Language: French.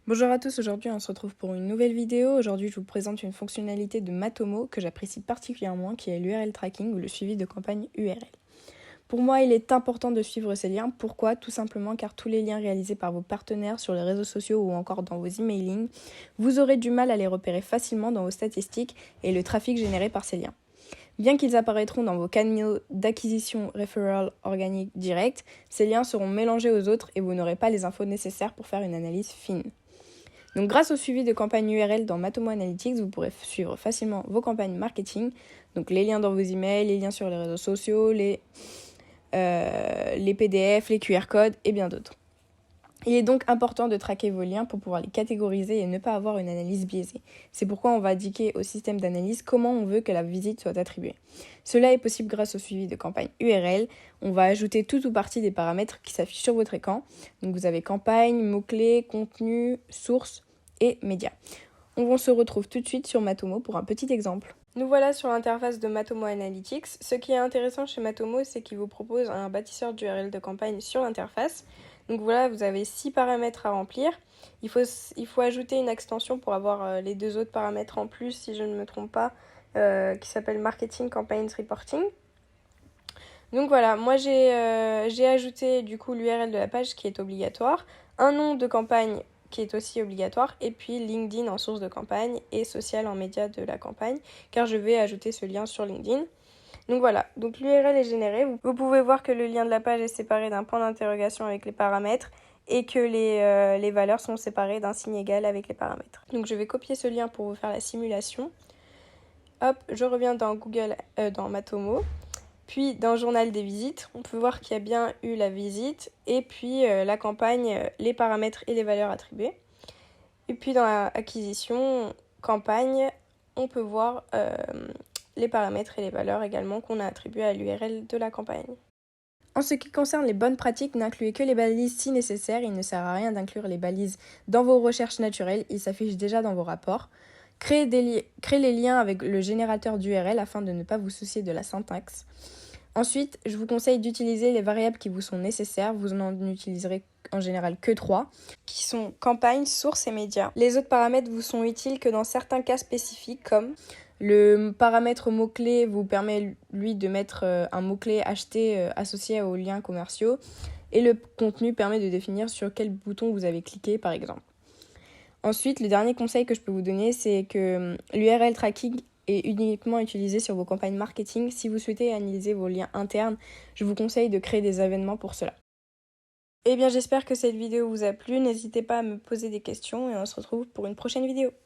Bonjour à tous, aujourd'hui on se retrouve pour une nouvelle vidéo. Aujourd'hui je vous présente une fonctionnalité de Matomo que j'apprécie particulièrement qui est l'URL tracking ou le suivi de campagne URL. Pour moi il est important de suivre ces liens. Pourquoi? Tout simplement car tous les liens réalisés par vos partenaires sur les réseaux sociaux ou encore dans vos emailings, vous aurez du mal à les repérer facilement dans vos statistiques et le trafic généré par ces liens. Bien qu'ils apparaîtront dans vos canaux d'acquisition referral organique direct, ces liens seront mélangés aux autres et vous n'aurez pas les infos nécessaires pour faire une analyse fine. Donc grâce au suivi de campagnes URL dans Matomo Analytics, vous pourrez suivre facilement vos campagnes marketing, donc les liens dans vos emails, les liens sur les réseaux sociaux, les PDF, les QR codes et bien d'autres. Il est donc important de traquer vos liens pour pouvoir les catégoriser et ne pas avoir une analyse biaisée. C'est pourquoi on va indiquer au système d'analyse comment on veut que la visite soit attribuée. Cela est possible grâce au suivi de campagne URL. On va ajouter tout ou partie des paramètres qui s'affichent sur votre écran. Donc vous avez campagne, mots-clés, contenu, source et médias. On se retrouve tout de suite sur Matomo pour un petit exemple. Nous voilà sur l'interface de Matomo Analytics. Ce qui est intéressant chez Matomo, c'est qu'il vous propose un bâtisseur d'URL de campagne sur l'interface. Donc voilà, vous avez 6 paramètres à remplir. Il faut ajouter une extension pour avoir les 2 autres paramètres en plus, si je ne me trompe pas, qui s'appelle Marketing Campaigns Reporting. Donc voilà, moi j'ai ajouté du coup l'URL de la page qui est obligatoire, un nom de campagne qui est aussi obligatoire, et puis LinkedIn en source de campagne et social en média de la campagne, car je vais ajouter ce lien sur LinkedIn. Donc voilà, donc l'URL est générée. Vous pouvez voir que le lien de la page est séparé d'un point d'interrogation avec les paramètres et que les valeurs sont séparées d'un signe égal avec les paramètres. Donc je vais copier ce lien pour vous faire la simulation. Hop, je reviens dans dans Matomo. Puis dans Journal des visites, on peut voir qu'il y a bien eu la visite et puis la campagne, les paramètres et les valeurs attribuées. Et puis dans Acquisition, campagne, on peut voir les paramètres et les valeurs également qu'on a attribuées à l'URL de la campagne. En ce qui concerne les bonnes pratiques, n'incluez que les balises si nécessaire. Il ne sert à rien d'inclure les balises dans vos recherches naturelles, ils s'affichent déjà dans vos rapports. Créez les liens avec le générateur d'URL afin de ne pas vous soucier de la syntaxe. Ensuite, je vous conseille d'utiliser les variables qui vous sont nécessaires. Vous n'en utiliserez en général que 3, qui sont campagne, source et médias. Les autres paramètres vous sont utiles que dans certains cas spécifiques, comme le paramètre mot-clé vous permet, lui, de mettre un mot-clé acheté associé aux liens commerciaux, et le contenu permet de définir sur quel bouton vous avez cliqué, par exemple. Ensuite, le dernier conseil que je peux vous donner, c'est que l'URL tracking est uniquement utilisé sur vos campagnes marketing. Si vous souhaitez analyser vos liens internes, je vous conseille de créer des événements pour cela. Eh bien, j'espère que cette vidéo vous a plu. N'hésitez pas à me poser des questions et on se retrouve pour une prochaine vidéo.